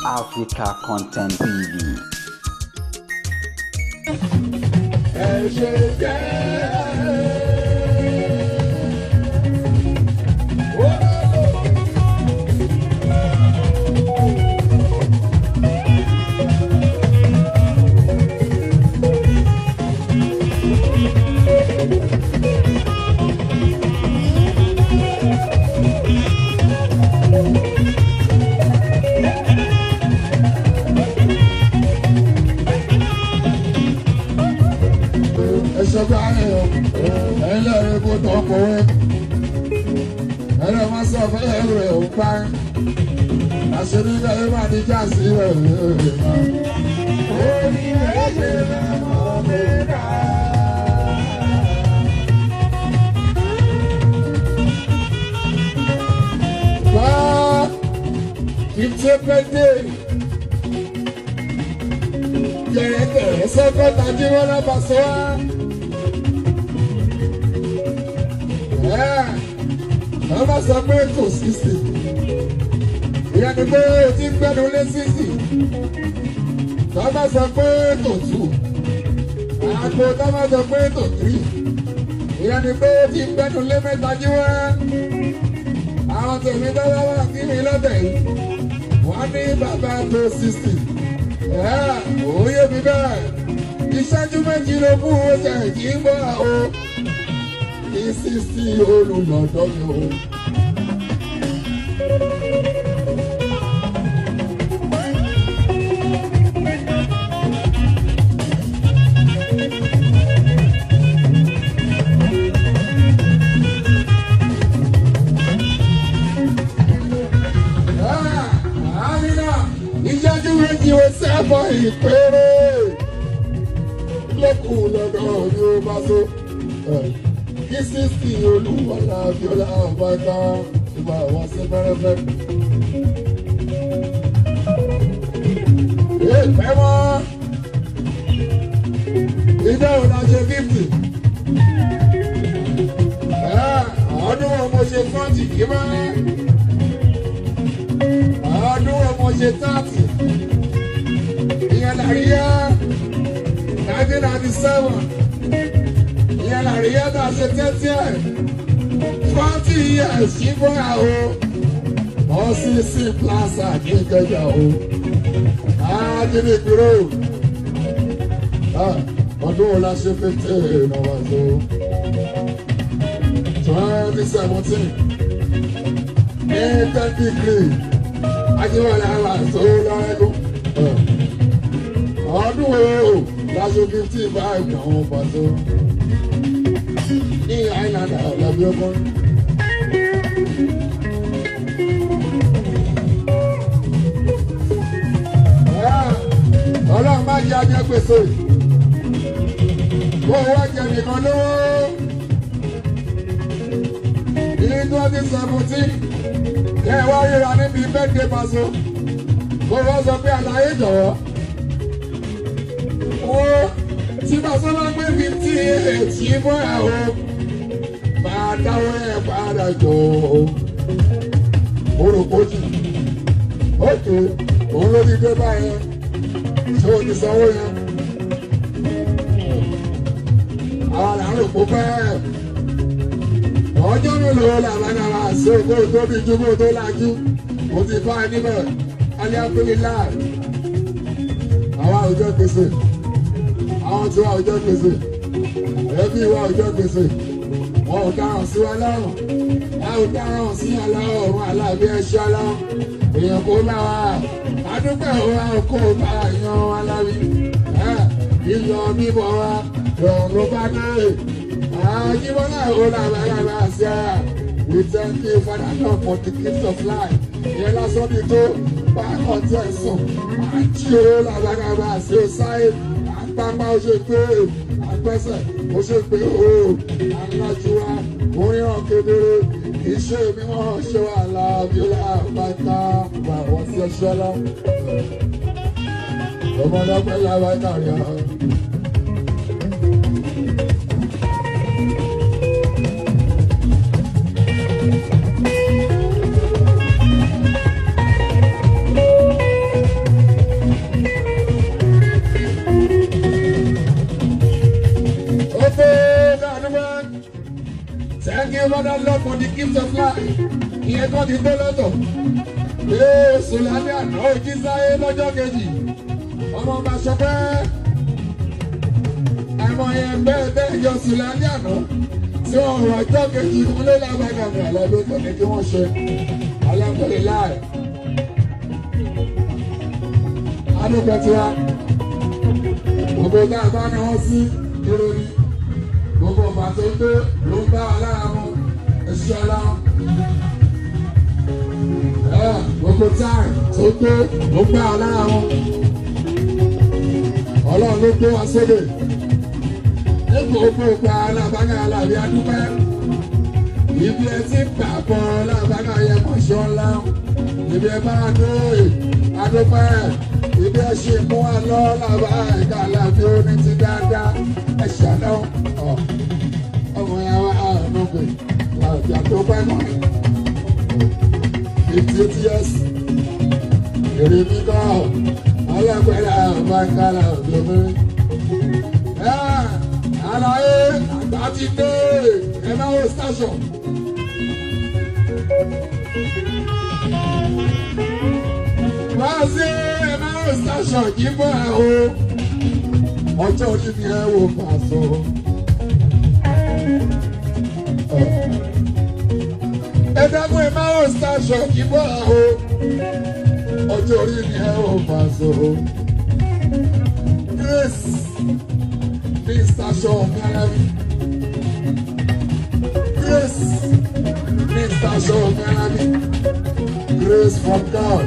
Africa Content TV. We thank you, Father Lord, for the gift of life. Yẹ́lá sọ́ni tó bá ọtí ẹ̀sùn. Àjíò làbàgàbà sí ọ̀sáyé. Àpapà ó ṣe pé àgbẹ̀sẹ̀ ó ṣe pé ó alájúwa orin hàn kedere. Iṣẹ́ mi wọ́n ṣe wà láàbíọ́lá bàtà wà wọ́n sí ẹṣẹ́ lọ. Ọmọdé làbàgà rẹ̀ hàn. the gift of life. Ìyẹn kan ti tó lọ́tọ̀. Sùlẹ́mí àná òjì sáyé lọ́jọ́ kejì. Ọmọ ọba ṣọpẹ́. Àmọ́ yẹn bẹ́ẹ̀ jọ Sùlẹ́mí àná. Tí wọ́n rọ̀ ọjọ́ kejì kúnlé lágbàgàmì àlọ́bí tó ní kí wọ́n ṣe. Alágbèrè láì. Adúgbò tiwa. Gbogbo tá a bá ní wọ́n sí ìròyìn. Gbogbo ọba tó gbé ló ń bá wa lára mu. Ẹ̀ṣin ọlá. Gbogbo táì tó gbé ló ń bá wa lára mu. Ọlọ́run ló gbé wa sókè. Gbogbo ìgbà alábàgà alábí adúpẹ́. Ibi ẹ ti gbà bọ́ alábàgà yẹ mọ̀ṣọ́ ńlá. Ibi ẹ bá dó adúpẹ́. Ibi ẹ ṣe mú wa lọ lábàgà alábí oní ti dáadáa. Ẹ ṣàná ọmọ yẹn wá àánúgbè láti àtọ́pẹ́ náà. 58 years. Èrè mi kọ́ alágbèrè àbáńkálà obìnrin. Àlàyé àgbà ti dé Emmanuel station. Wá sí Emmanuel station kì í bọ̀ ẹ̀ o. Ọjọ́ ojú ni ẹ wò pàṣọ. Ẹ dákun Emmanuel station kì í bọ̀ ẹ̀ o. Ọjọ́ orí ni ẹ wò pàṣọ. Grace. Station Galabi. Grace. Station Galabi. Grace from God.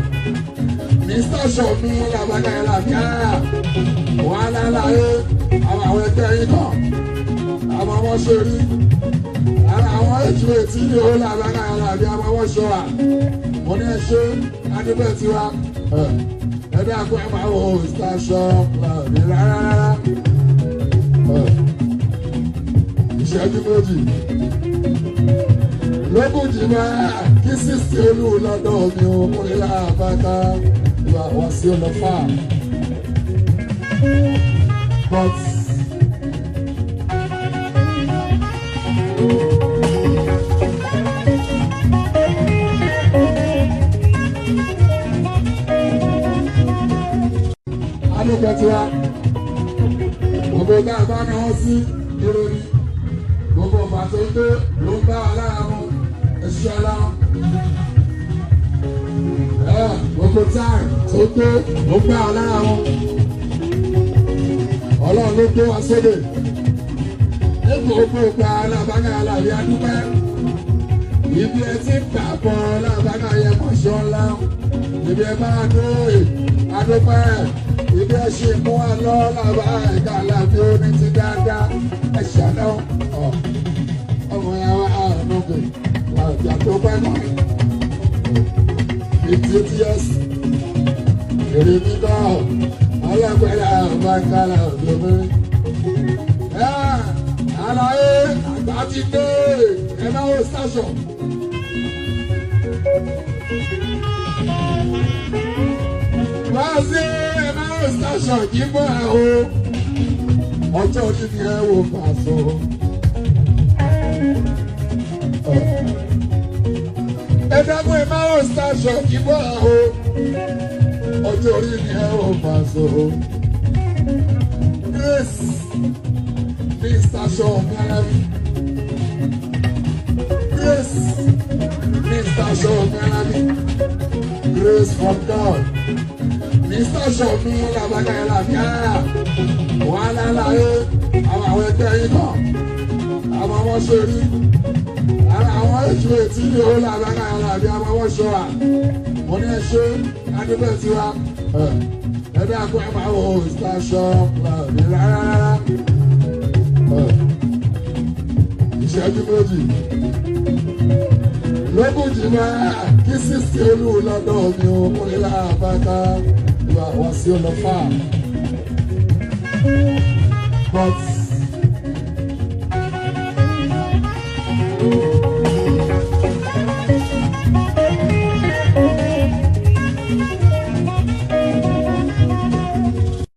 Station mi làbàgà yẹn làbíà. Wàhálà láyé. Àwọn ẹgbẹ́ yìí kan. Àwọn ọmọ ṣe rí. Àwọn èjì etí ni ó làbàgà yẹn làbí àwọn ọmọ ṣọ wa. Mo ní ẹ ṣe adébẹ̀ tiwa. Ẹ dákun ẹ máa wo Station Galabi rárá. Ìṣẹ́jú méjì lókùnjì máa kí sísè olú lọ́dọ̀ mi ò múlẹ̀ láàbáká ìwà wá sí ọlọ́fà. But adúgbò tiwa gbogbo tá a bá ní wọ́n sí ìròyìn. Gbogbo ọba tó gbé ló ń bá wa lára mu. Ẹ̀ṣin ọlá. Gbogbo táì tó gbé ló ń bá wa lára mu. Ọlọ́run ló gbé wa sókè. Gbogbo ìgbà alábàgà alábí adúpẹ́. Ibi ẹ ti gbà bọ́ alábàgà yẹ mọ̀ṣọ́ ńlá. Ibi ẹ bá dó adúpẹ́. Ibi ẹ ṣe mú wa lọ lábàgà alábí oní ti dáadáa. Ẹ ṣàná ọmọ yẹn wá àánúgbè láti àtọ́pẹ́ náà. 58 years. Èrè mi kọ́ alágbèrè àbáńkálà obìnrin. Àlàyé àgbà ti dé Emmanuel station. Wá sí Emmanuel station kì í bọ̀ ẹ̀ o. Ọjọ́ ojú ni ẹ wò pàṣọ. Ẹ dákun Emmanuel station kì í bọ̀ ẹ̀ o. Ọjọ́ orí ni ẹ wò pàṣọ. Grace. Station Galabi. Grace. Station Galabi. Grace from God. Station mi làbàgà yẹn làbíà. Wàhálà láyé. Àwọn ẹgbẹ́ yìí kan. Àwọn ọmọ ṣe rí. Àwọn èjì etí ni ó làbàgà yẹn làbí àwọn ọmọ ṣọ wa. Mo ní ẹ ṣe adébẹ̀ tiwa. Ẹ dákun ẹ máa wo Station Galabi rárá. Ìṣẹ́jú méjì lókùnjì máa kí sísè olú lọ́dọ̀ mi ò múlẹ̀ láàbáká ìwà wá sí ọlọ́fà. But